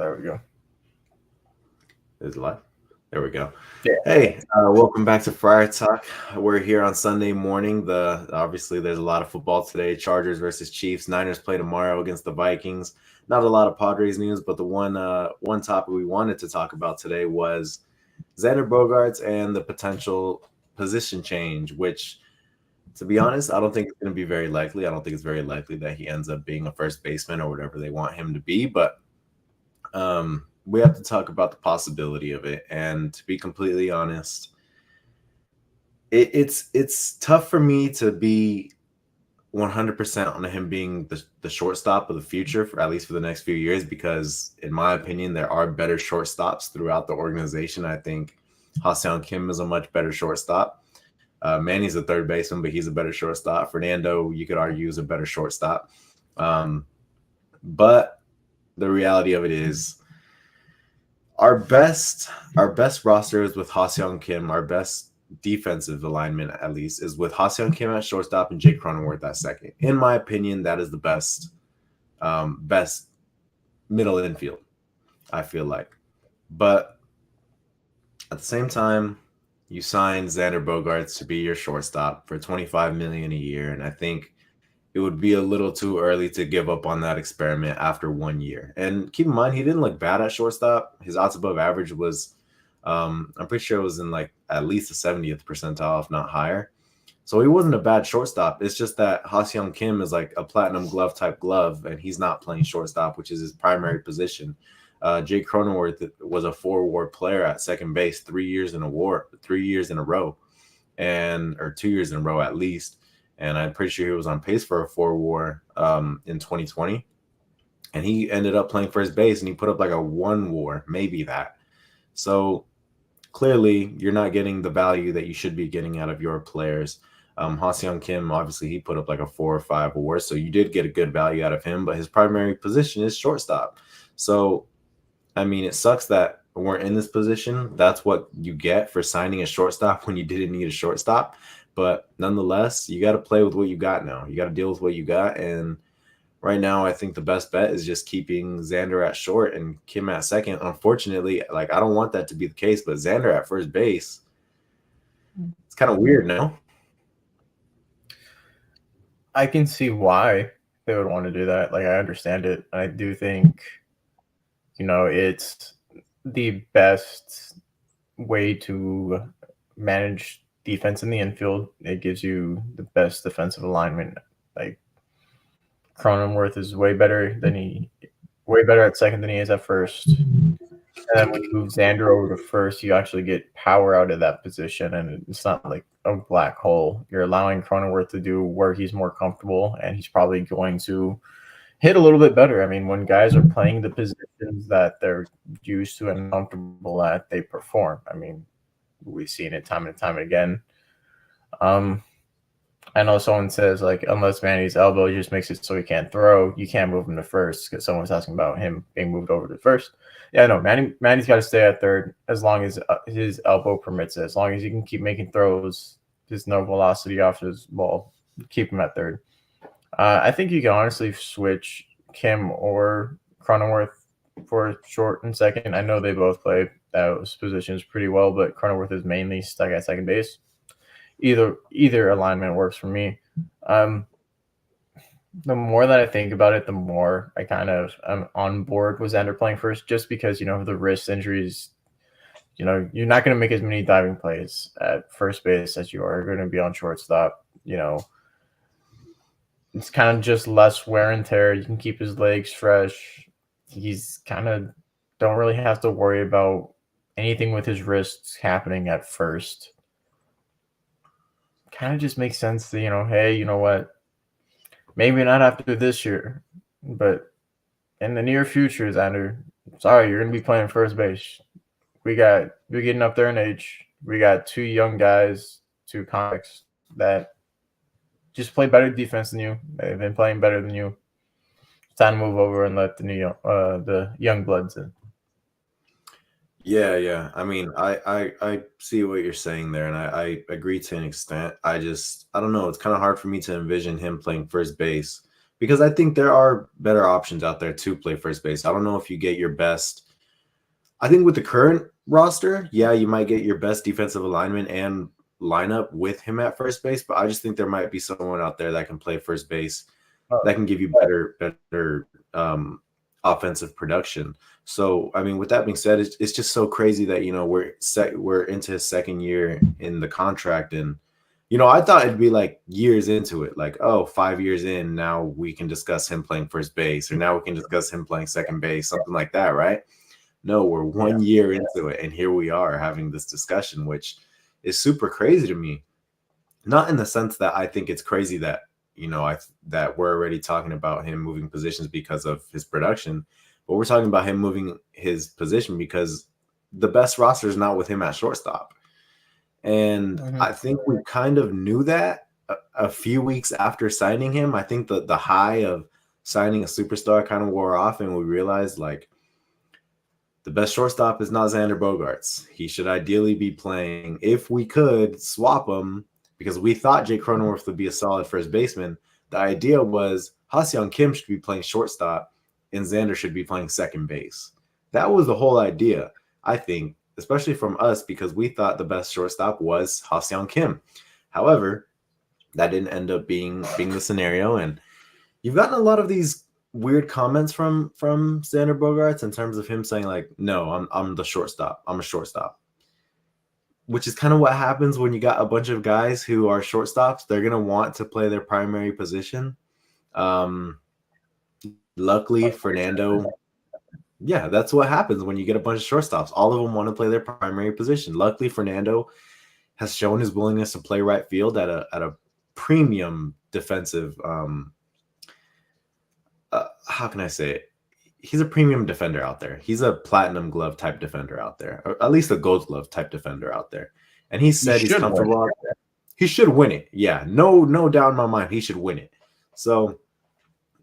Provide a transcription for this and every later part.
there we go. Is it live? There we go. Yeah. Hey, welcome back to Friar Talk. We're here on Sunday morning. Obviously there's a lot of football today. Chargers versus Chiefs. Niners play tomorrow against the Vikings. Not a lot of Padres news, but the one topic we wanted to talk about today was Xander Bogaerts and the potential position change, which, to be honest, I don't think it's going to be very likely. I don't think it's very likely that he ends up being a first baseman or whatever they want him to be, but we have to talk about the possibility of it. And to be completely honest, it's tough for me to be 100% on him being the shortstop of the future, for at least for the next few years, because in my opinion, there are better shortstops throughout the organization. I think Ha-Seong Kim is a much better shortstop. Manny's a third baseman, but he's a better shortstop. Fernando, you could argue, is a better shortstop. But the reality of it is, our best roster is with Ha-Seong Kim. Our best defensive alignment, at least, is with Ha-Seong Kim at shortstop and Jake Cronenworth at second. In my opinion, that is the best middle infield, I feel like. But at the same time, you signed Xander Bogaerts to be your shortstop for $25 million a year, and I think it would be a little too early to give up on that experiment after 1 year. And keep in mind, he didn't look bad at shortstop. His outs above average was, I'm pretty sure it was in like at least the 70th percentile, if not higher. So he wasn't a bad shortstop. It's just that Ha-Seong Kim is like a platinum glove type glove, and he's not playing shortstop, which is his primary position. Jake Cronenworth was a 4-WAR player at second base 3 years in a row, or 2 years in a row at least. And I'm pretty sure he was on pace for a 4-WAR in 2020. And he ended up playing first base, and he put up like a 1-WAR, maybe that. So clearly, you're not getting the value that you should be getting out of your players. Ha-Seong Kim, obviously, he put up like a 4 or 5 WAR, so you did get a good value out of him, but his primary position is shortstop. So, I mean, it sucks that we're in this position. That's what you get for signing a shortstop when you didn't need a shortstop. But nonetheless, you got to play with what you got now. You got to deal with what you got. And right now, I think the best bet is just keeping Xander at short and Kim at second. Unfortunately, like, I don't want that to be the case, but Xander at first base, it's kind of weird, no? I can see why they would want to do that. Like, I understand it. I do think, it's the best way to manage defense in the infield. It gives you the best defensive alignment. Like, Cronenworth is way better at second than he is at first. And then when you move Xander over to first, you actually get power out of that position, and it's not like a black hole. You're allowing Cronenworth to do where he's more comfortable, and he's probably going to hit a little bit better. I mean, when guys are playing the positions that they're used to and comfortable at, they perform. I mean, we've seen it time and time again. I know someone says, like, unless Manny's elbow just makes it so he can't throw, you can't move him to first, because someone's asking about him being moved over to first. Yeah, no, Manny's got to stay at third as long as his elbow permits it. As long as he can keep making throws, there's no velocity off his ball, keep him at third. I think you can honestly switch Kim or Cronenworth for short and second. I know they both play those positions pretty well, but Cronenworth is mainly stuck at second base. Either alignment works for me. The more that I think about it, the more I kind of am on board with Xander playing first, just because, the wrist injuries, you're not going to make as many diving plays at first base as you are going to be on shortstop. It's kind of just less wear and tear. You can keep his legs fresh. He's kind of don't really have to worry about anything with his wrists happening at first. Kind of just makes sense to, hey, you know what? Maybe not after this year, but in the near future, Xander, sorry, you're going to be playing first base. You're getting up there in age. We got 2 young guys, 2 comics that just play better defense than you. They've been playing better than you. It's time to move over and let the young bloods in. Yeah. I mean, I see what you're saying there, and I agree to an extent. I don't know. It's kind of hard for me to envision him playing first base because I think there are better options out there to play first base. I don't know if you get your best. I think with the current roster, yeah, you might get your best defensive alignment and lineup with him at first base, but I just think there might be someone out there that can play first base that can give you better offensive production. So, I mean, with that being said, it's just so crazy that we're into his second year in the contract, and I thought it'd be like years into it, like 5 years in, now we can discuss him playing first base, or now we can discuss him playing second base, something like that, right? No, we're 1 year into it, and here we are having this discussion, which is super crazy to me. Not in the sense that I think it's crazy that that we're already talking about him moving positions because of his production, but we're talking about him moving his position because the best roster is not with him at shortstop. And I think we kind of knew that a few weeks after signing him. I think the high of signing a superstar kind of wore off, and we realized like the best shortstop is not Xander Bogaerts. He should ideally be playing, if we could swap him, because we thought Jake Cronenworth would be a solid first baseman. The idea was Ha-Seong Kim should be playing shortstop and Xander should be playing second base. That was the whole idea, I think, especially from us, because we thought the best shortstop was Ha-Seong Kim. However, that didn't end up being the scenario, and you've gotten a lot of these weird comments from Xander Bogaerts in terms of him saying like, no, I'm the shortstop. I'm a shortstop. Which is kind of what happens when you got a bunch of guys who are shortstops. They're going to want to play their primary position. Luckily, Fernando, yeah, that's what happens when you get a bunch of shortstops. All of them want to play their primary position. Luckily, Fernando has shown his willingness to play right field at a premium defensive how can I say it? He's a premium defender out there. He's a platinum glove type defender out there, or at least a gold glove type defender out there. And he said he's comfortable. He should win it. Yeah, no doubt in my mind, he should win it. So,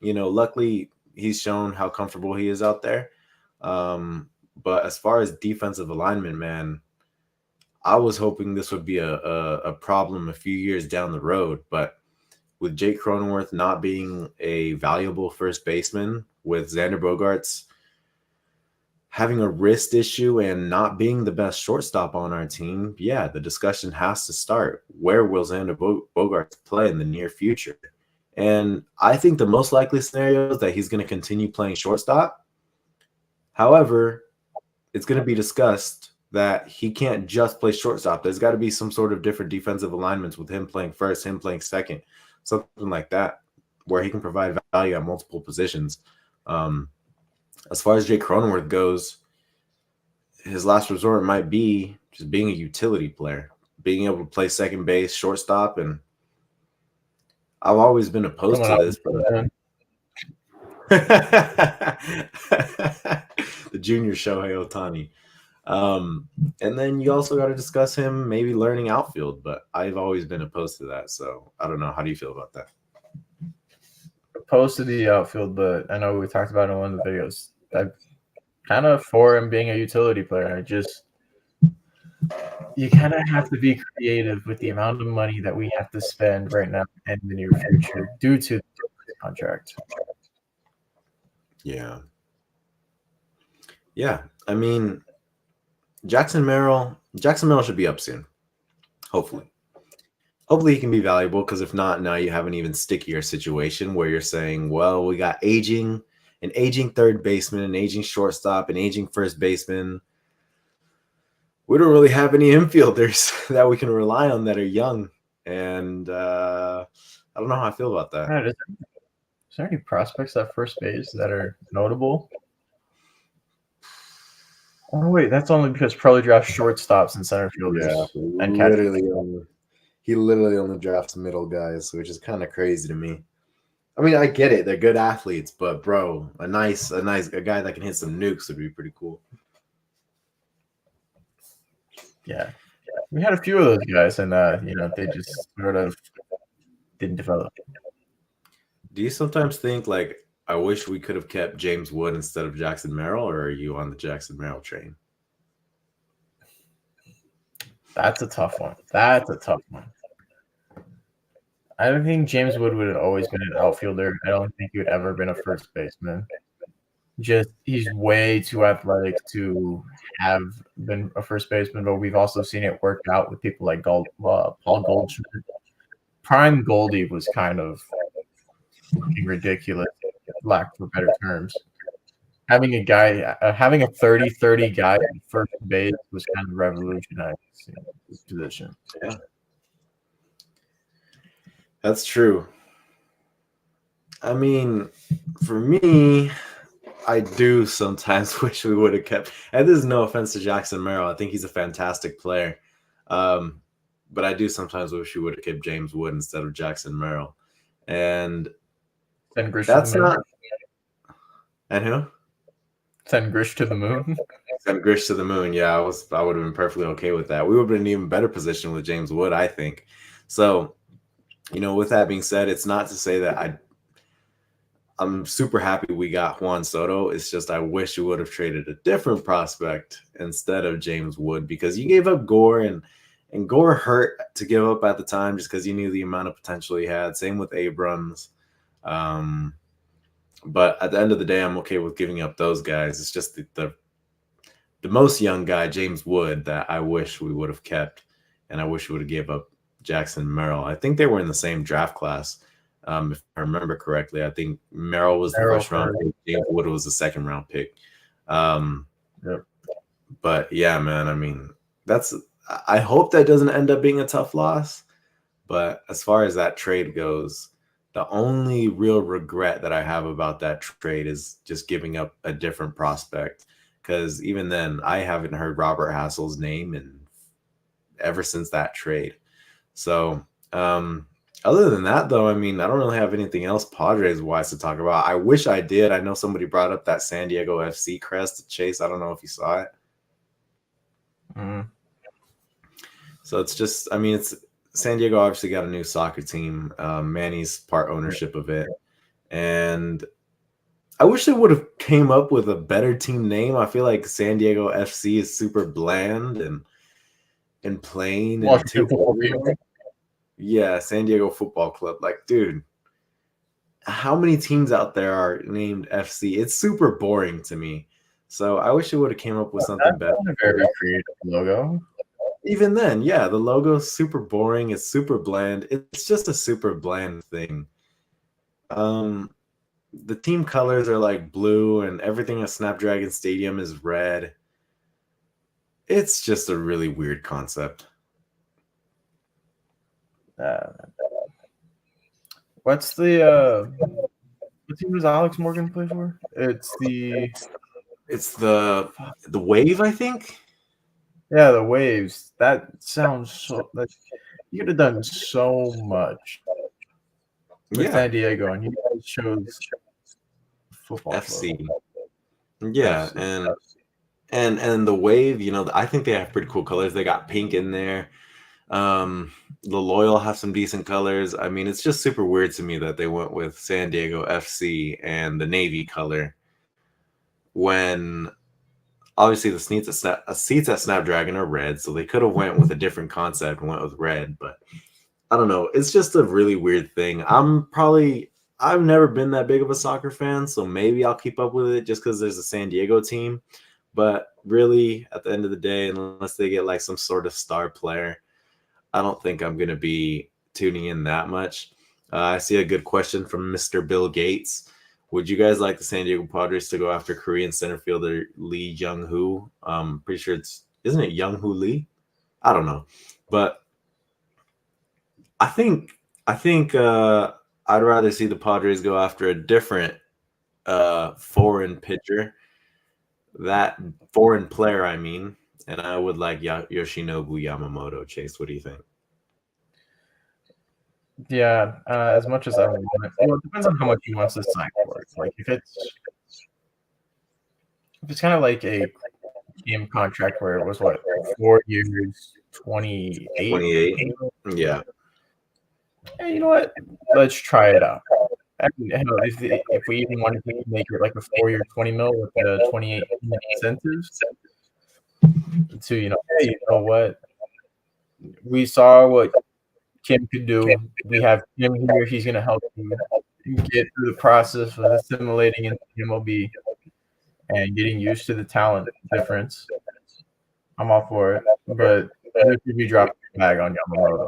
luckily he's shown how comfortable he is out there. But as far as defensive alignment, man, I was hoping this would be a problem a few years down the road, but with Jake Cronenworth not being a valuable first baseman, with Xander Bogaerts having a wrist issue and not being the best shortstop on our team, yeah, the discussion has to start. Where will Xander Bogaerts play in the near future? And I think the most likely scenario is that he's going to continue playing shortstop. However, it's going to be discussed that he can't just play shortstop. There's got to be some sort of different defensive alignments with him playing first, him playing second, something like that, where he can provide value at multiple positions. As far as Jake Cronenworth goes, his last resort might be just being a utility player, being able to play second base, shortstop, and I've always been opposed to this. The junior Shohei Ohtani. And then you also got to discuss him maybe learning outfield, but I've always been opposed to that. So I don't know. How do you feel about that? Opposed to the outfield, but I know we talked about it in one of the videos. I'm kind of for him being a utility player. You kind of have to be creative with the amount of money that we have to spend right now and in the near future due to the contract. Yeah. Yeah. I mean, Jackson Merrill should be up soon. Hopefully he can be valuable, because if not, now you have an even stickier situation where you're saying, well, we got an aging third baseman, an aging shortstop, an aging first baseman. We don't really have any infielders that we can rely on that are young. And I don't know how I feel about that. Right, is there any prospects at first base that are notable? Oh, wait, that's only because Probably drafts shortstops and center fielders. Yeah, and he literally only drafts middle guys, which is kind of crazy to me. I mean, I get it; they're good athletes, but bro, a guy that can hit some nukes would be pretty cool. Yeah, we had a few of those guys, and they just sort of didn't develop. Do you sometimes think like, I wish we could have kept James Wood instead of Jackson Merrill, or are you on the Jackson Merrill train? That's a tough one. I don't think James Wood would have always been an outfielder. I don't think he would ever been a first baseman. Just he's way too athletic to have been a first baseman, but we've also seen it work out with people like Paul Goldschmidt. Prime Goldie was kind of fucking ridiculous, lack for better terms. Having a guy, having a 30-30 guy at first base was kind of revolutionizing this position. Yeah, that's true. I mean, for me, I do sometimes wish we would have kept. And this is no offense to Jackson Merrill. I think he's a fantastic player. But I do sometimes wish we would have kept James Wood instead of Jackson Merrill. And Send Grish that's to the moon. not. And who? Send Grish to the moon. Send Grish to the moon. Yeah, I would have been perfectly okay with that. We would have been in an even better position with James Wood, I think. So, with that being said, it's not to say that I'm super happy we got Juan Soto. It's just I wish we would have traded a different prospect instead of James Wood, because you gave up Gore, and Gore hurt to give up at the time just because you knew the amount of potential he had. Same with Abrams. But at the end of the day, I'm okay with giving up those guys. It's just the most young guy, James Wood, that I wish we would have kept, and I wish we would have gave up Jackson Merrill. I think they were in the same draft class. If I remember correctly, I think Merrill was the first round pick. James Wood was the second round pick. Yep. But yeah, man, I mean, I hope that doesn't end up being a tough loss. But as far as that trade goes, the only real regret that I have about that trade is just giving up a different prospect. Because even then, I haven't heard Robert Hassel's name ever since that trade. So, other than that, though, I mean, I don't really have anything else Padres-wise to talk about. I wish I did. I know somebody brought up that San Diego FC crest, Chase. I don't know if you saw it. Mm. So it's just, I mean, it's San Diego obviously got a new soccer team. Manny's part ownership of it. And I wish they would have came up with a better team name. I feel like San Diego FC is super bland and plain. And yeah, San Diego Football Club. Like, dude, how many teams out there are named FC? It's super boring to me. So I wish it would have came up with something better. A very creative logo. Even then, yeah, the logo's super boring. It's super bland. It's just a super bland thing. The team colors are like blue, and everything at Snapdragon Stadium is red. It's just a really weird concept. What's the what team does Alex Morgan play for? It's the Wave, I think. Yeah, the Waves. That sounds so. You could have done so much with San Diego, and you guys chose football FC. Club. Yeah, FC. and the Wave. I think they have pretty cool colors. They got pink in there. The Loyal have some decent colors. I mean, it's just super weird to me that they went with San Diego FC and the navy color when obviously the seats at Snapdragon are red, so they could have went with a different concept and went with red. But I don't know. It's just a really weird thing. I've never been that big of a soccer fan, so maybe I'll keep up with it just because there's a San Diego team. But really, at the end of the day, unless they get like some sort of star player, I don't think I'm going to be tuning in that much. I see a good question from Mr. Bill Gates. Would you guys like the San Diego Padres to go after Korean center fielder Lee Jung-hoo? I'm pretty sure isn't it Jung-hoo Lee? I don't know. But I think I'd rather see the Padres go after a different foreign pitcher. That foreign player, I mean. And I would like Yoshinobu Yamamoto. Chase, what do you think? Yeah, as much as I want it. Well, it depends on how much he wants to sign for it. Like if it's kind of like a game contract where it was 4 years, 28. 28. Yeah. Hey, you know what? Let's try it out. If we even wanted to make it like a 4-year, $20 million with the 28 incentives, to hey, you know what? We saw what Kim could do. We have Kim here. He's going to help you get through the process of assimilating into the MLB and getting used to the talent difference. I'm all for it, but you should be dropping the bag on Yamamoto.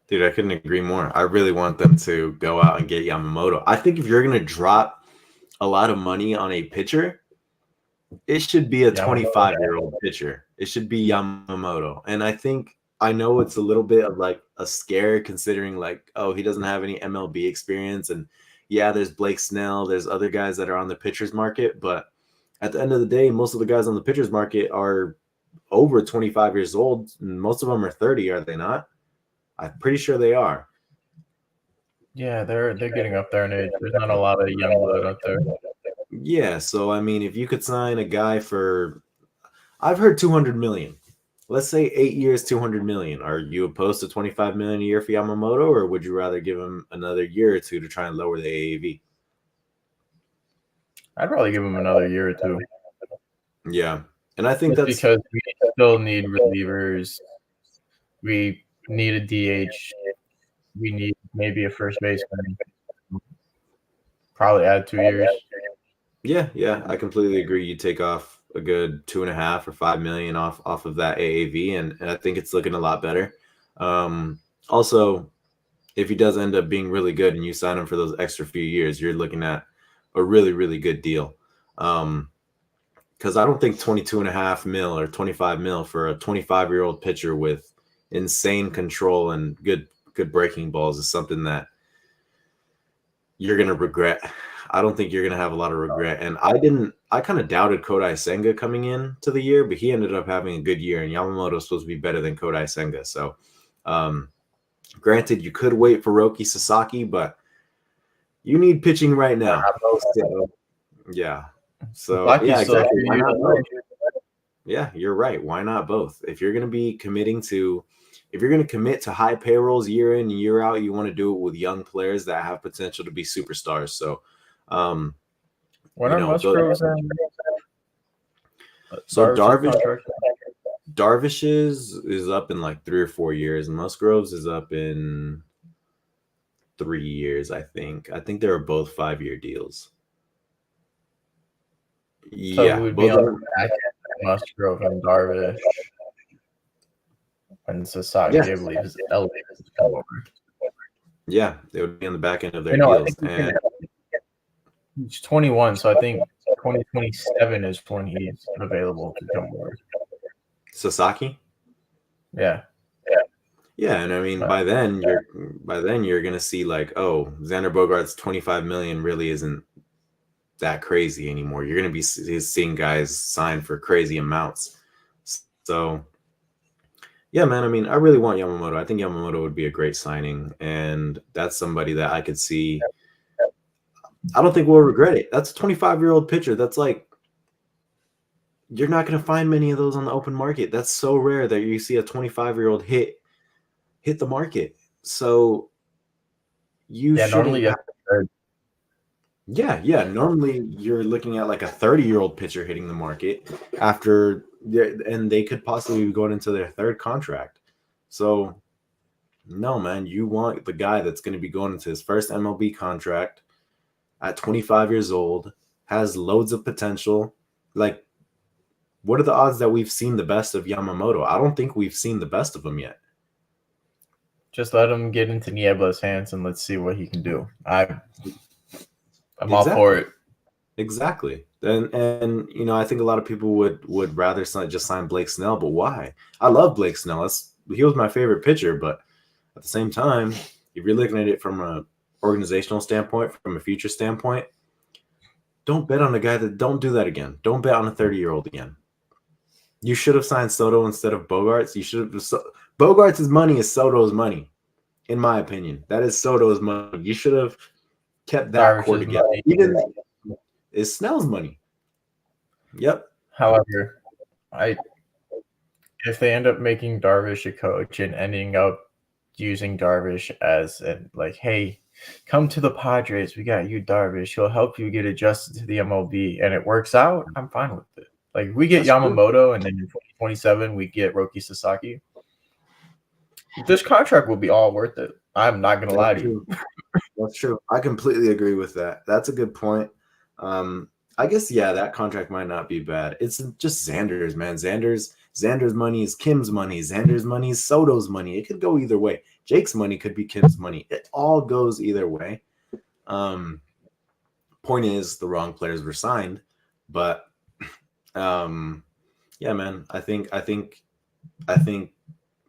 Dude, I couldn't agree more. I really want them to go out and get Yamamoto. I think if you're going to drop a lot of money on a pitcher, it should be a 25-year-old pitcher. It should be Yamamoto. And I know it's a little bit of like a scare considering like, oh, he doesn't have any MLB experience. And yeah, there's Blake Snell. There's other guys that are on the pitcher's market. But at the end of the day, most of the guys on the pitcher's market are over 25 years old. And most of them are 30, are they not? I'm pretty sure they are. Yeah, they're getting up there in age. There's not a lot of young blood out there. Yeah, so I mean, if you could sign a guy for, I've heard 200 million. Let's say 8 years, 200 million. Are you opposed to 25 million a year for Yamamoto, or would you rather give him another year or two to try and lower the AAV? I'd probably give him another year or two. Yeah, and I think just that's because we still need relievers. We need a DH. We need maybe a first baseman. Probably add 2 years. Yeah, I completely agree. You take off a good 2.5 or 5 million off of that AAV, and I think it's looking a lot better. Also, if he does end up being really good and you sign him for those extra few years, you're looking at a really, really good deal. Because I don't think 22.5 mil or 25 mil for a 25-year-old pitcher with insane control and good breaking balls is something that you're going to regret. I don't think you're going to have a lot of regret. And I kind of doubted Kodai Senga coming in to the year, but he ended up having a good year, and Yamamoto's supposed to be better than Kodai Senga. So, granted, you could wait for Roki Sasaki, but you need pitching right now. So, yeah. So, yeah, exactly. Why not both? Yeah, you're right. Why not both? If you're going to commit to high payrolls year in and year out, you want to do it with young players that have potential to be superstars. So, when are Musgrove's so Darvish's is up in like 3 or 4 years, and Musgrove's is up in 3 years, I think. I think they were both 5-year deals. So yeah, it would be on the back end, Musgrove and Darvish. And Sasaki, I believe, is elevated to come over. Yeah, they would be on the back end of their deals. And he's 21, so I think 2027 is when he's available to come over. Sasaki? Yeah. And I mean, by then you're gonna see like, oh, Xander Bogaerts' 25 million really isn't that crazy anymore. You're gonna be seeing guys sign for crazy amounts. So. Yeah, man. I mean, I really want Yamamoto. I think Yamamoto would be a great signing, and that's somebody that I could see. I don't think we'll regret it. That's a 25-year-old pitcher. That's like, you're not going to find many of those on the open market. That's so rare that you see a 25-year-old hit the market. So you normally normally you're looking at like a 30-year-old pitcher hitting the market after. And they could possibly be going into their third contract. So, no, man, you want the guy that's going to be going into his first MLB contract at 25 years old, has loads of potential. Like, what are the odds that we've seen the best of Yamamoto? I don't think we've seen the best of him yet. Just let him get into Niebla's hands and let's see what he can do. I'm all for it. Exactly. And you know, I think a lot of people would rather just sign Blake Snell, but why? I love Blake Snell. He was my favorite pitcher, but at the same time, if you're looking at it from an organizational standpoint, from a future standpoint, don't bet on a guy don't do that again. Don't bet on a 30-year-old again. You should have signed Soto instead of Bogaerts. Bogaerts' money is Soto's money, in my opinion. That is Soto's money. You should have kept that core together. It's Snell's money. Yep. However, if they end up making Darvish a coach and ending up using Darvish as hey, come to the Padres. We got you, Darvish. He'll help you get adjusted to the MLB, and it works out. I'm fine with it. Like, we get Yamamoto, and then in 2027 we get Roki Sasaki. This contract will be all worth it. I'm not gonna lie to you. That's true. I completely agree with that. That's a good point. I guess that contract might not be bad. It's just Xander's, man. Xander's money is Kim's money. Xander's money is Soto's money. It could go either way. Jake's money could be Kim's money. It all goes either way. Point is, the wrong players were signed, but yeah, man. I think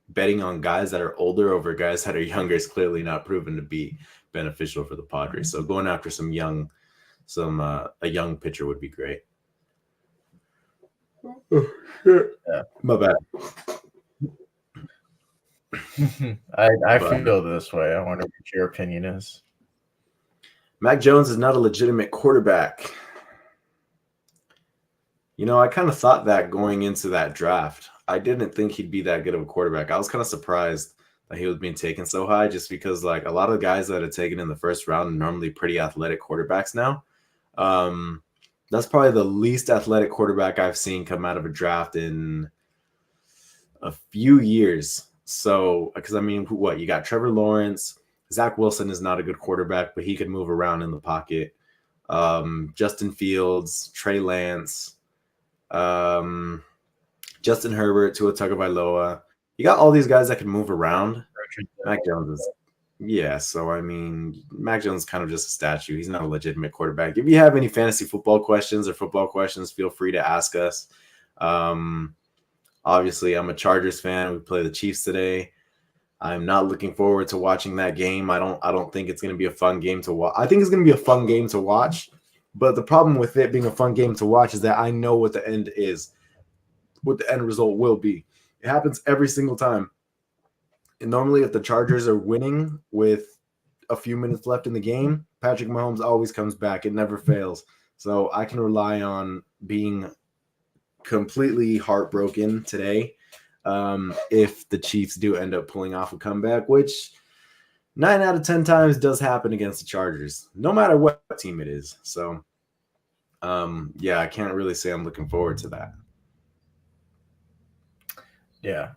betting on guys that are older over guys that are younger is clearly not proven to be beneficial for the Padres. So going after a young pitcher would be great. Oh, shit. Yeah. My bad. I feel this way. I wonder what your opinion is. Mac Jones is not a legitimate quarterback. I kind of thought that going into that draft. I didn't think he'd be that good of a quarterback. I was kind of surprised that he was being taken so high, just because like a lot of guys that are taken in the first round are normally pretty athletic quarterbacks now. That's probably the least athletic quarterback I've seen come out of a draft in a few years. So, because you got Trevor Lawrence, Zach Wilson is not a good quarterback, but he could move around in the pocket. Justin Fields, Trey Lance, Justin Herbert, Tua Tagovailoa. You got all these guys that can move around. Mac Jones is, so Mac Jones is kind of just a statue. He's not a legitimate quarterback. If you have any fantasy football questions or football questions, feel free to ask us. Obviously, I'm a Chargers fan. We play the Chiefs today. I'm not looking forward to watching that game. I don't think it's going to be a fun game to watch. I think it's going to be a fun game to watch, but the problem with it being a fun game to watch is that I know what the end is, what the end result will be. It happens every single time. And normally if the Chargers are winning with a few minutes left in the game, Patrick Mahomes always comes back. It never fails. So I can rely on being completely heartbroken today if the Chiefs do end up pulling off a comeback, which 9 out of 10 times does happen against the Chargers, no matter what team it is. So, I can't really say I'm looking forward to that. Yeah.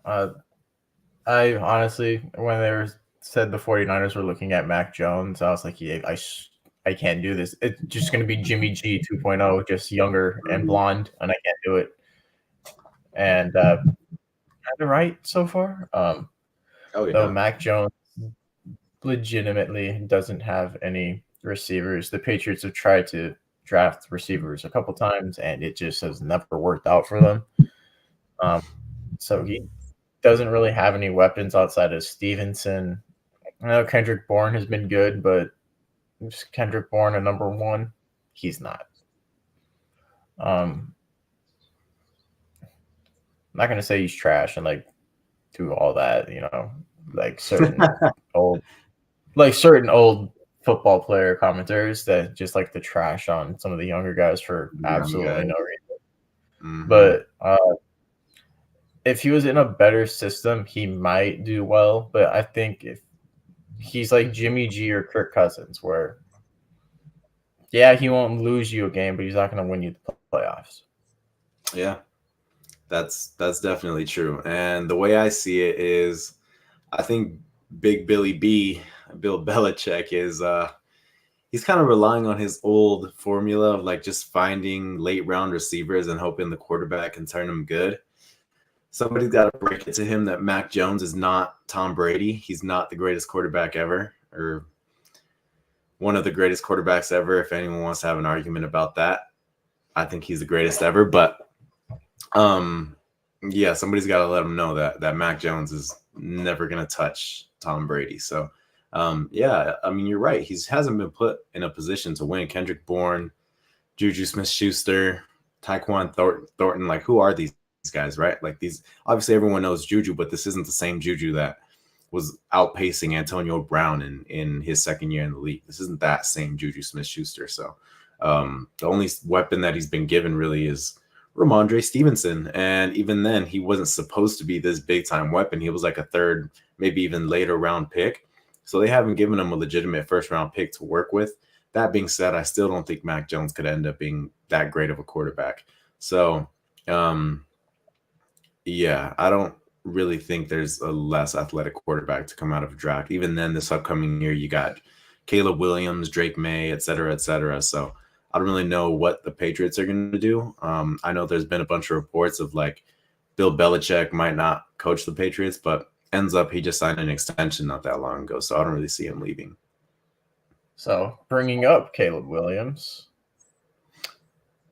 I honestly, when they said the 49ers were looking at Mac Jones, I was like, I can't do this. It's just going to be Jimmy G 2.0, just younger and blonde, and I can't do it. And kind of right so far. Though Mac Jones legitimately doesn't have any receivers. The Patriots have tried to draft receivers a couple times, and it just has never worked out for them. So he doesn't really have any weapons outside of Stevenson. I know Kendrick Bourne has been good, but just Kendrick Bourne a number one? He's not. I'm not gonna say he's trash and like do all that, like certain old football player commenters that just like to trash on some of the younger guys for absolutely no reason. Mm-hmm. But if he was in a better system, he might do well. But I think if he's like Jimmy G or Kirk Cousins, where he won't lose you a game, but he's not going to win you the playoffs. Yeah, that's definitely true. And the way I see it is, I think Big Billy B, Bill Belichick, is he's kind of relying on his old formula of like just finding late round receivers and hoping the quarterback can turn them good. Somebody's got to break it to him that Mac Jones is not Tom Brady. He's not the greatest quarterback ever, or one of the greatest quarterbacks ever. If anyone wants to have an argument about that, I think he's the greatest ever. But somebody's got to let him know that Mac Jones is never going to touch Tom Brady. So, you're right. He hasn't been put in a position to win. Kendrick Bourne, Juju Smith-Schuster, Tyquan Thornton. Like, who are these guys, right? Like these, obviously everyone knows Juju, but this isn't the same Juju that was outpacing Antonio Brown in his second year in the league. This isn't that same Juju Smith-Schuster. So the only weapon that he's been given really is Ramondre Stevenson. And even then, he wasn't supposed to be this big time weapon. He was like a third, maybe even later round pick. So they haven't given him a legitimate first round pick to work with. That being said, I still don't think Mac Jones could end up being that great of a quarterback. So, I really think there's a less athletic quarterback to come out of a draft. Even then, this upcoming year, you got Caleb Williams, Drake May, et cetera, et cetera. So I don't really know what the Patriots are going to do. I know there's been a bunch of reports of like Bill Belichick might not coach the Patriots, but ends up he just signed an extension not that long ago. So I don't really see him leaving. So bringing up Caleb Williams,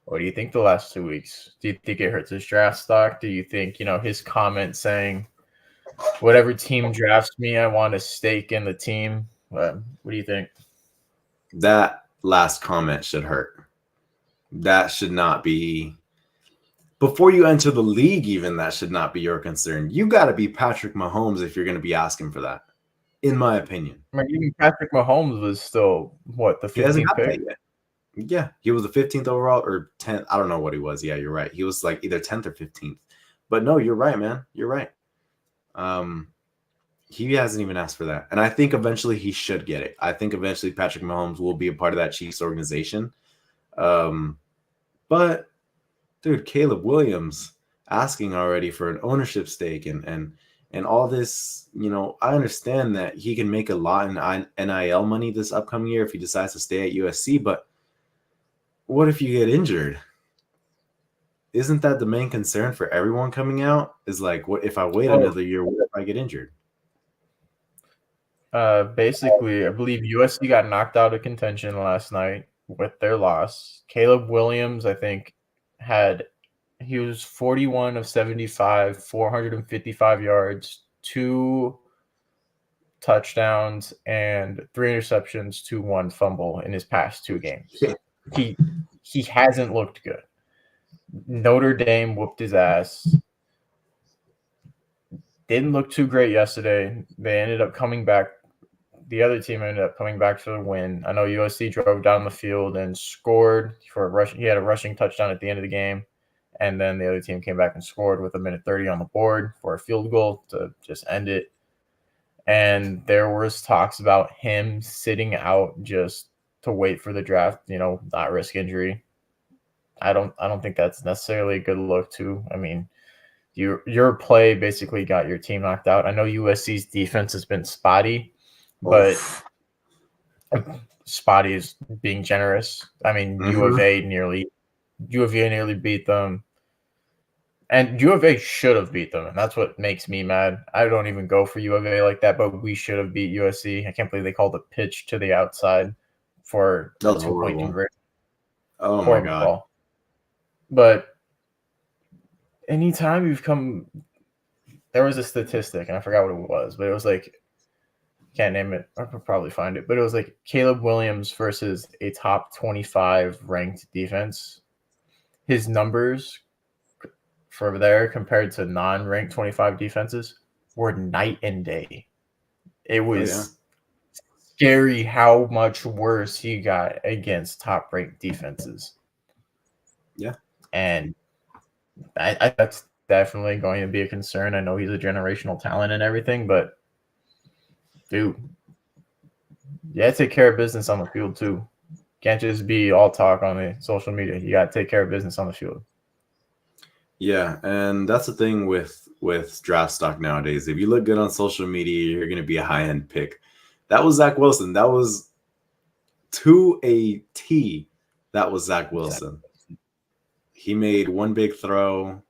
what do you think the last 2 weeks? Do you think it hurts his draft stock? Do you think, his comment saying, whatever team drafts me, I want a stake in the team? What do you think? That last comment should hurt. That should not be. Before you enter the league, even that should not be your concern. You got to be Patrick Mahomes if you're going to be asking for that, in my opinion. I mean, even Patrick Mahomes was still, the 15th pick? Yet. Yeah, he was the 15th overall or 10th. I don't know what he was. Yeah, you're right. He was like either 10th or 15th. But no, you're right, man. You're right. He hasn't even asked for that. And I think eventually he should get it. I think eventually Patrick Mahomes will be a part of that Chiefs organization. But, dude, Caleb Williams asking already for an ownership stake and all this, I understand that he can make a lot in NIL money this upcoming year if he decides to stay at USC, but what if you get injured? Isn't that the main concern for everyone coming out? Is like, what if I wait another year? What if I get injured? Basically, I believe USC got knocked out of contention last night with their loss. Caleb Williams, I think, he was 41 of 75, 455 yards, 2 touchdowns, and 3 interceptions to 1 fumble in his past 2 games. He hasn't looked good. Notre Dame whooped his ass. Didn't look too great yesterday. They ended up coming back. The other team ended up coming back for the win. I know USC drove down the field and scored for a rush. He had a rushing touchdown at the end of the game. And then the other team came back and scored with 1:30 on the board for a field goal to just end it. And there was talks about him sitting out just to wait for the draft, not risk injury. I don't think that's necessarily a good look too. I mean, your play basically got your team knocked out. I know USC's defense has been spotty, but spotty is being generous. I mean, U of A nearly beat them. And U of A should have beat them, and that's what makes me mad. I don't even go for U of A like that, but we should have beat USC. I can't believe they called a pitch to the outside for a 2-point conversion. Oh, my God. Call. But anytime you've come – there was a statistic, and I forgot what it was, but it was like – can't name it. I could probably find it. But it was like Caleb Williams versus a top 25 ranked defense. His numbers – for there compared to non-ranked 25 defenses were night and day. It was scary how much worse he got against top-ranked defenses. Yeah. And I that's definitely going to be a concern. I know he's a generational talent and everything, but dude, you got to take care of business on the field too. Can't just be all talk on the social media. You got to take care of business on the field. Yeah, and that's the thing with draft stock nowadays. If you look good on social media, you're going to be a high-end pick. That was Zach Wilson. That was to a T. That was Zach Wilson. He made one big throw, or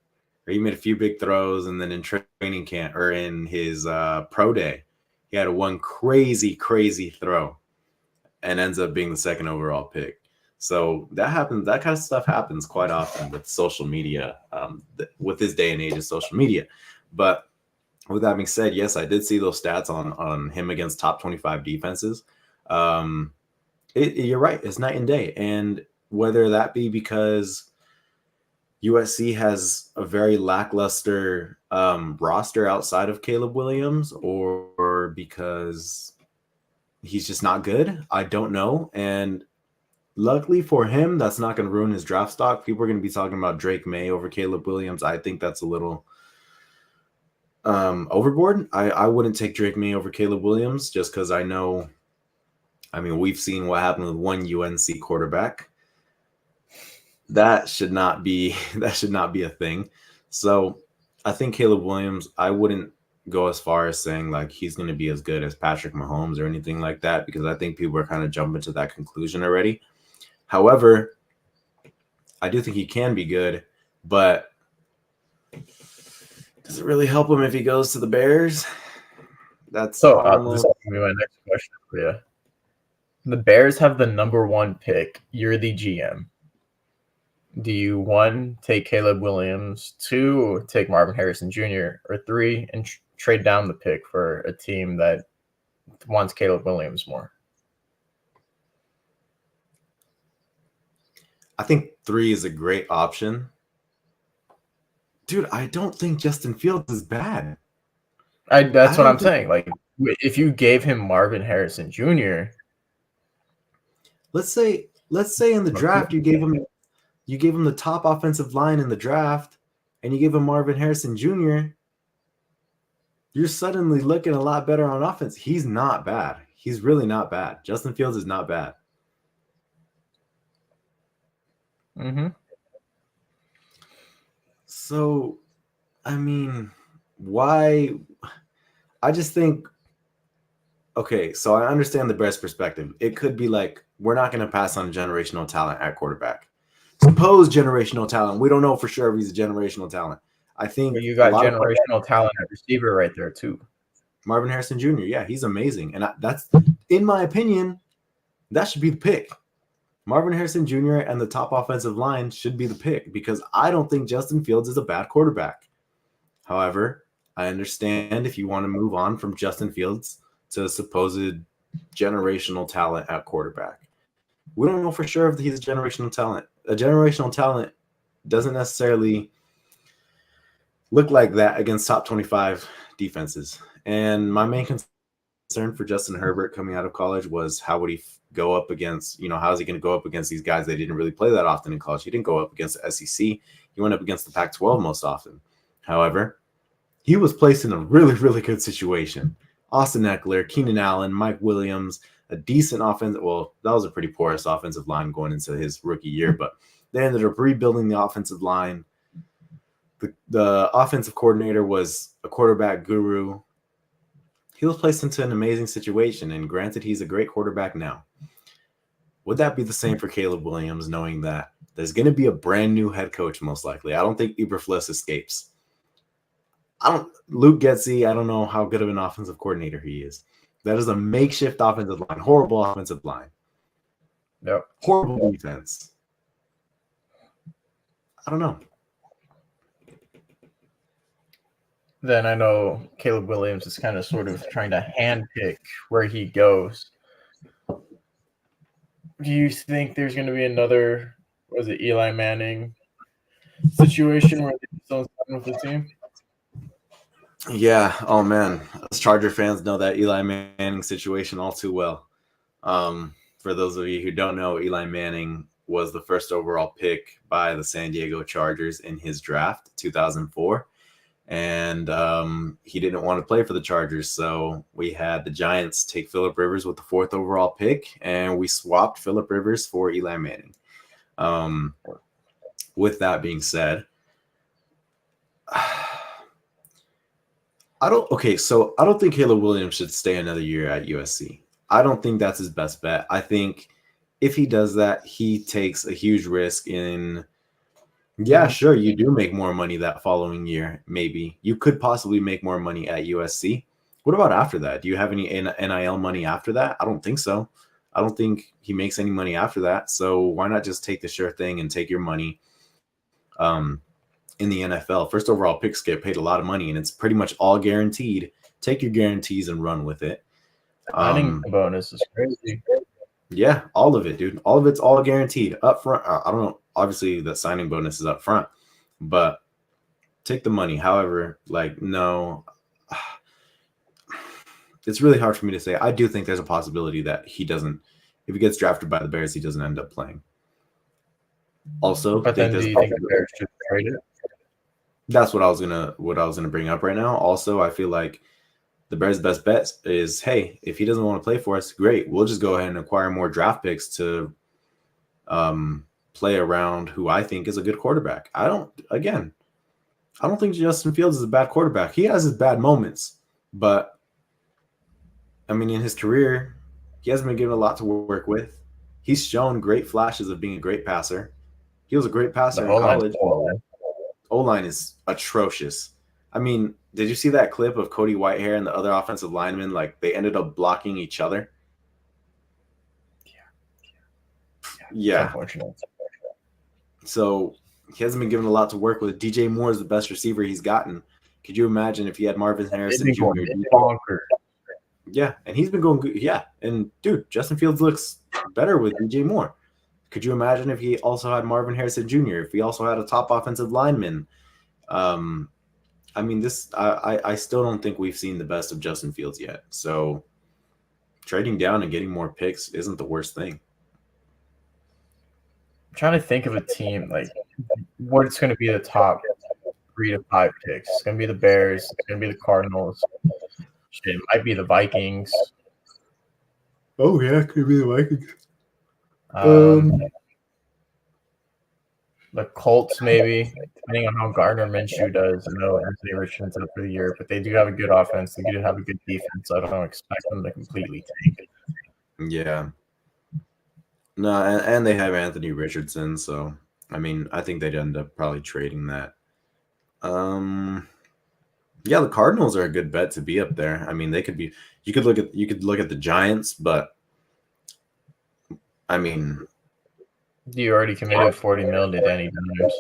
he made a few big throws, and then in training camp or in his pro day, he had one crazy throw and ends up being the 2nd overall pick. So that happens. That kind of stuff happens quite often with social media, with this day and age of social media. But with that being said, yes, I did see those stats on him against top 25 defenses. You're right. It's night and day. And whether that be because USC has a very lackluster roster outside of Caleb Williams or because he's just not good, I don't know. And luckily for him, that's not going to ruin his draft stock. People are going to be talking about Drake May over Caleb Williams. I think that's a little overboard. I wouldn't take Drake May over Caleb Williams just because I know, we've seen what happened with one UNC quarterback. That should not be a thing. So I think Caleb Williams, I wouldn't go as far as saying like he's going to be as good as Patrick Mahomes or anything like that, because I think people are kind of jumping to that conclusion already. However, I do think he can be good, but does it really help him if he goes to the Bears? That's So this is almost. gonna be my next question for you. The Bears have the number 1 pick. You're the GM. Do you 1 take Caleb Williams, 2 take Marvin Harrison Jr., or 3 and trade down the pick for a team that wants Caleb Williams more? I think 3 is a great option. Dude, I don't think Justin Fields is bad. That's what I'm saying. Like, if you gave him Marvin Harrison Jr., let's say in the draft you gave him the top offensive line in the draft, and you gave him Marvin Harrison Jr., you're suddenly looking a lot better on offense. He's not bad. He's really not bad. Justin Fields is not bad. Mm-hmm. So, I mean, why? I just think, okay, so I understand the Bears' perspective. It could be like, we're not going to pass on generational talent at quarterback. Suppose generational talent. We don't know for sure if he's a generational talent. I think you got generational talent at receiver right there too. Marvin Harrison Jr. Yeah, he's amazing, and that's, in my opinion, that should be the pick. Marvin Harrison Jr. and the top offensive line should be the pick, because I don't think Justin Fields is a bad quarterback. However, I understand if you want to move on from Justin Fields to supposed generational talent at quarterback. We don't know for sure if he's a generational talent. A generational talent doesn't necessarily look like that against top 25 defenses. And my main concern for Justin Herbert coming out of college was, how would he go up against, how is he going to go up against these guys that didn't really play that often in college? He didn't go up against the SEC. He went up against the Pac-12 most often. However, he was placed in a really, really good situation. Austin Eckler, Keenan Allen, Mike Williams, a decent offense. Well, that was a pretty porous offensive line going into his rookie year, but they ended up rebuilding the offensive line. The offensive coordinator was a quarterback guru. He was placed into an amazing situation, and granted, he's a great quarterback now. Would that be the same for Caleb Williams, knowing that there's going to be a brand new head coach most likely? I don't think Eberflus escapes. Luke Getsy, I don't know how good of an offensive coordinator he is. That is a makeshift offensive line, horrible offensive line. Yep. Horrible defense. I don't know. Then I know Caleb Williams is kind of sort of trying to handpick where he goes. Do you think there's going to be another, Eli Manning situation where they still sign with the team? Yeah. Oh, man. Us Charger fans know that Eli Manning situation all too well. For those of you who don't know, Eli Manning was the first overall pick by the San Diego Chargers in his draft, 2004. And he didn't want to play for the Chargers. So we had the Giants take Phillip Rivers with the 4th overall pick, and we swapped Phillip Rivers for Eli Manning. With that being said, I don't think Caleb Williams should stay another year at USC. I don't think that's his best bet. I think if he does that, he takes a huge risk in. Yeah, sure, you do make more money that following year. Maybe you could possibly make more money at USC. What about after that? Do you have any NIL money after that? I don't think so. I don't think he makes any money after that. So why not just take the sure thing and take your money in the NFL? First overall picks get paid a lot of money, and it's pretty much all guaranteed. Take your guarantees and run with it. Signing bonus is crazy. Yeah, all of it, dude. All of it's all guaranteed up front. I don't know. Obviously, the signing bonus is up front, but take the money. However, no, it's really hard for me to say. I do think there's a possibility that he doesn't, if he gets drafted by the Bears, he doesn't end up playing. Also, but then do you think the Bears should trade it? That's what I was gonna bring up right now. Also, I feel like the Bears' best bet is, hey, if he doesn't want to play for us, great. We'll just go ahead and acquire more draft picks to play around who I think is a good quarterback. If I don't think Justin Fields is a bad quarterback. He has his bad moments, but I mean, in his career, he hasn't been given a lot to work with. He's shown great flashes of being a great passer. He was a great The passer in O line's college. poor. O-line is atrocious. I mean, did you see that clip of Cody Whitehair and the other offensive linemen? Like, they ended up blocking each other. It's Yeah. unfortunate. So he hasn't been given a lot to work with. DJ Moore is the best receiver he's gotten. Could you imagine if he had Marvin Harrison Jr.? Bonkers. Yeah, and he's been going good. Yeah, and dude, Justin Fields looks better with DJ Moore. Could you imagine if he also had Marvin Harrison Jr.? If he also had a top offensive lineman? I mean, I still don't think we've seen the best of Justin Fields yet. So trading down and getting more picks isn't the worst thing. I'm trying to think of a team like what's going to be the top 3 to 5 picks. It's going to be the Bears. It's going to be the Cardinals. Shit, it might be the Vikings. Oh yeah, it could be the Vikings. The Colts, maybe, depending on how Gardner Minshew does. I know Anthony Richardson's up for the year, but they do have a good offense. They do have a good defense. So I don't expect them to completely tank it. Yeah. No, and they have Anthony Richardson, so I mean, I think they'd end up probably trading that. Yeah, the Cardinals are a good bet to be up there. I mean, they could be. You could look at the Giants, but I mean, You already committed $40 million to Danny Dimes.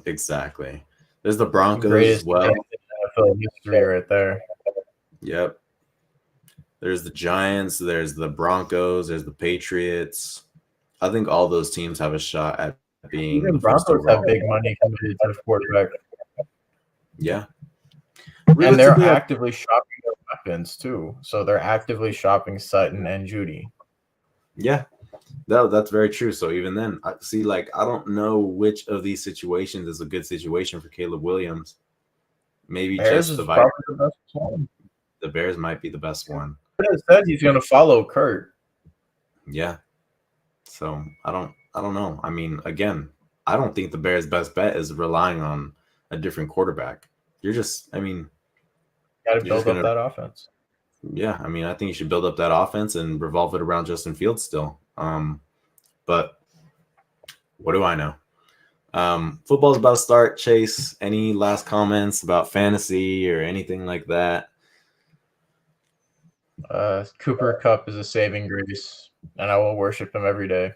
Exactly. There's the Broncos Greatest as well. NFL history right there. Yep. There's the Giants. There's the Broncos. There's the Patriots. I think all those teams have a shot at being. Even Broncos have big money committed to the quarterback. Yeah. And they're actively shopping their weapons too. So they're actively shopping Sutton and Judy. Yeah. That's very true. So even then, I don't know which of these situations is a good situation for Caleb Williams. Maybe Bears just the probably Vikings. the best one. The Bears might be the best one. But it said he's going to follow Kurt. Yeah. So I don't know. I mean, again, I don't think the Bears' best bet is relying on a different quarterback. You're just, I mean, got to build up that offense. Yeah, I mean, I think you should build up that offense and revolve it around Justin Fields still. But what do I know? Football's about to start. Chase, any last comments about fantasy or anything like that? Cooper Kupp is a saving grace, and I will worship him every day.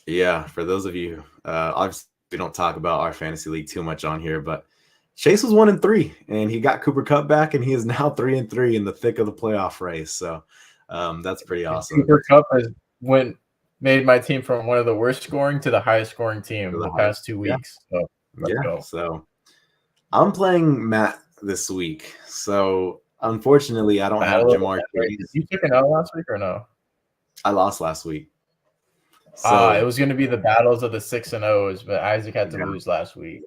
Yeah, for those of you, obviously we don't talk about our fantasy league too much on here, but Chase was 1-3, and he got Cooper Kupp back, and he is now 3-3 in the thick of the playoff race. So that's pretty awesome. Cooper Kupp has made my team from one of the worst scoring to the highest scoring team in the past 2 weeks. Yeah. So let's go. So I'm playing Matt this week. So unfortunately, I don't have Jamar Chase. You took an L last week or no? I lost last week. So it was going to be the battles of the 6-0s, but Isaac had to lose last week.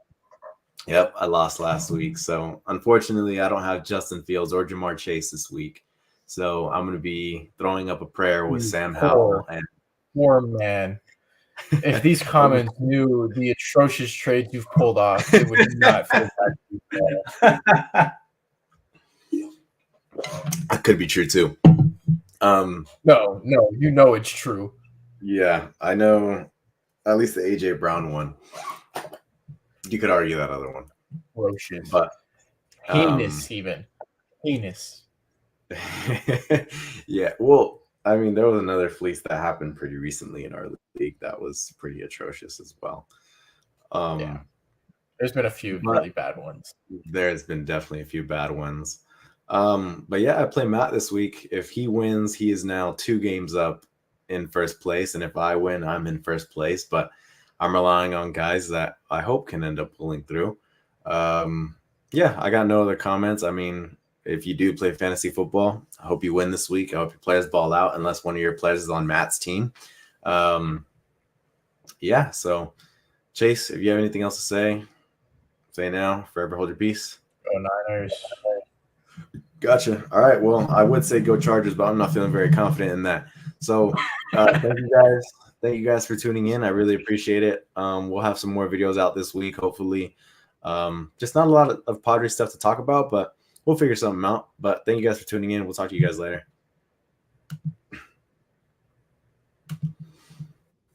Yep, I lost last week. So unfortunately, I don't have Justin Fields or Jamar Chase this week. So I'm going to be throwing up a prayer with Sam Howell. And poor man. If these comments knew the atrocious trades you've pulled off, they would not feel bad. That could be true too. No, you know it's true. Yeah, I know. At least the AJ Brown one. You could argue that other one. Atrocious. But heinous, even. Heinous. Yeah, well, I mean, there was another fleece that happened pretty recently in our league that was pretty atrocious as well. Yeah. There's been a few really bad ones. There's been definitely a few bad ones. But yeah, I play Matt this week. If he wins, he is now 2 games up in first place. And if I win, I'm in first place. But I'm relying on guys that I hope can end up pulling through. Yeah, I got no other comments. I mean, if you do play fantasy football, I hope you win this week. I hope your players ball out unless one of your players is on Matt's team. Yeah, so Chase, if you have anything else to say now. Forever hold your peace. Go Niners. Gotcha. All right. Well, I would say go Chargers, but I'm not feeling very confident in that. So thank you guys. Thank you guys for tuning in. I really appreciate it. We'll have some more videos out this week, hopefully. Just not a lot of Padres stuff to talk about, but we'll figure something out. But thank you guys for tuning in. We'll talk to you guys later.